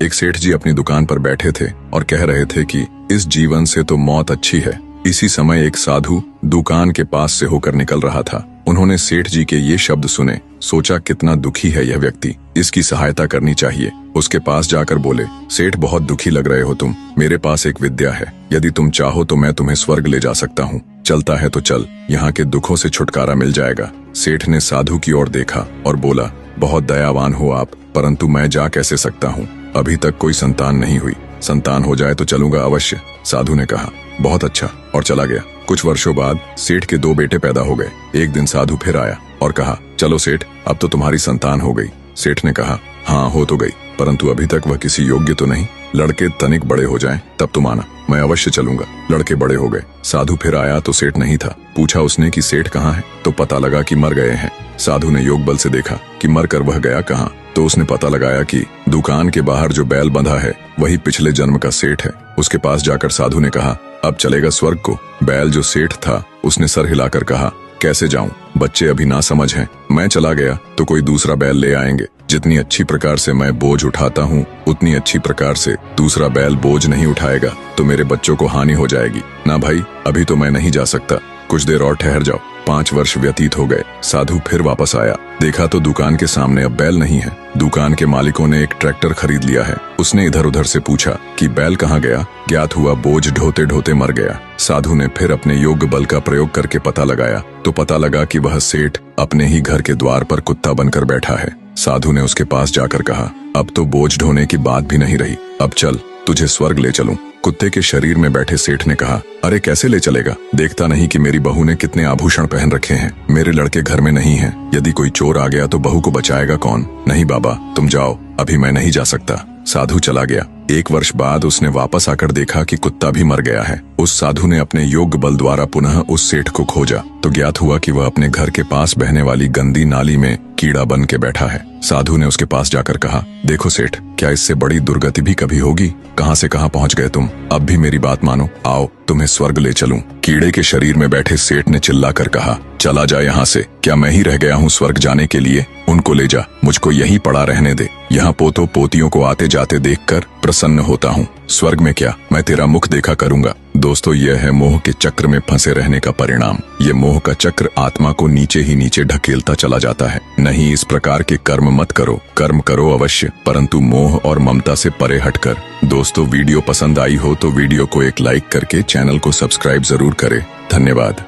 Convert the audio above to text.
एक सेठ जी अपनी दुकान पर बैठे थे और कह रहे थे कि इस जीवन से तो मौत अच्छी है। इसी समय एक साधु दुकान के पास से होकर निकल रहा था। उन्होंने सेठ जी के ये शब्द सुने, सोचा कितना दुखी है यह व्यक्ति, इसकी सहायता करनी चाहिए। उसके पास जाकर बोले, सेठ बहुत दुखी लग रहे हो तुम, मेरे पास एक विद्या है, यदि तुम चाहो तो मैं तुम्हें स्वर्ग ले जा सकता हूँ। चलता है तो चल, यहाँ के दुखों से छुटकारा मिल जाएगा। सेठ ने साधु की ओर देखा और बोला, बहुत दयावान हो आप, परंतु मैं जा कैसे सकता हूँ, अभी तक कोई संतान नहीं हुई, संतान हो जाए तो चलूंगा अवश्य। साधु ने कहा, बहुत अच्छा, और चला गया। कुछ वर्षों बाद सेठ के 2 बेटे पैदा हो गए। एक दिन साधु फिर आया और कहा, चलो सेठ, अब तो तुम्हारी संतान हो गई। सेठ ने कहा, हाँ हो तो गई, परंतु अभी तक वह किसी योग्य तो नहीं, लड़के तनिक बड़े हो जाएं तब तुम आना, मैं अवश्य चलूंगा। लड़के बड़े हो गए। साधु फिर आया तो सेठ नहीं था। पूछा उसने कि सेठ कहाँ है, तो पता लगा कि मर गए हैं। साधु ने योग बल से देखा कि मर कर वह गया कहाँ, तो उसने पता लगाया कि दुकान के बाहर जो बैल बंधा है वही पिछले जन्म का सेठ है। उसके पास जाकर साधु ने कहा, अब चलेगा स्वर्ग को। बैल जो सेठ था उसने सर हिलाकर कहा, कैसे जाऊं, बच्चे अभी ना समझ हैं, मैं चला गया तो कोई दूसरा बैल ले आएंगे। जितनी अच्छी प्रकार से मैं बोझ उठाता हूँ उतनी अच्छी प्रकार से दूसरा बैल बोझ नहीं उठाएगा तो मेरे बच्चों को हानि हो जाएगी। ना भाई, अभी तो मैं नहीं जा सकता, कुछ देर और ठहर जाओ। 5 वर्ष व्यतीत हो गए। साधु फिर वापस आया, देखा तो दुकान के सामने अब बैल नहीं है। दुकान के मालिकों ने एक ट्रैक्टर खरीद लिया है। उसने इधर उधर से पूछा कि बैल कहाँ गया। ज्ञात हुआ बोझ ढोते ढोते मर गया। साधु ने फिर अपने योग बल का प्रयोग करके पता लगाया तो पता लगा कि वह सेठ अपने ही घर के द्वार पर कुत्ता बनकर बैठा है। साधु ने उसके पास जाकर कहा, अब तो बोझ ढोने की बात भी नहीं रही, अब चल तुझे स्वर्ग ले चलूं। कुत्ते के शरीर में बैठे सेठ ने कहा, अरे कैसे ले चलेगा, देखता नहीं कि मेरी बहू ने कितने आभूषण पहन रखे हैं, मेरे लड़के घर में नहीं हैं, यदि कोई चोर आ गया तो बहू को बचाएगा कौन। नहीं बाबा, तुम जाओ, अभी मैं नहीं जा सकता। साधु चला गया। 1 वर्ष बाद उसने वापस आकर देखा कि कुत्ता भी मर गया है। उस साधु ने अपने योग बल द्वारा पुनः उस सेठ को खोजा तो ज्ञात हुआ कि वह अपने घर के पास बहने वाली गंदी नाली में कीड़ा बन के बैठा है। साधु ने उसके पास जाकर कहा, देखो सेठ, क्या इससे बड़ी दुर्गति भी कभी होगी, कहां से कहां पहुंच गए तुम, अब भी मेरी बात मानो, आओ तुम्हें स्वर्ग ले चलूं। कीड़े के शरीर में बैठे सेठ ने चिल्लाकर कहा, चला जा यहाँ से, क्या मैं ही रह गया हूँ स्वर्ग जाने के लिए, उनको ले जा, मुझको यहीं पड़ा रहने दे, यहाँ पोतों पोतियों को आते जाते देखकर प्रसन्न होता हूँ, स्वर्ग में क्या, मैं तेरा मुख देखा करूंगा। दोस्तों, यह है मोह के चक्र में फंसे रहने का परिणाम। ये मोह का चक्र आत्मा को नीचे ही नीचे ढकेलता चला जाता है। नहीं, इस प्रकार के कर्म मत करो, कर्म करो अवश्य, परंतु मोह और ममता से परे हटकर। दोस्तों, वीडियो पसंद आई हो तो वीडियो को एक लाइक करके चैनल को सब्सक्राइब जरूर करें। धन्यवाद।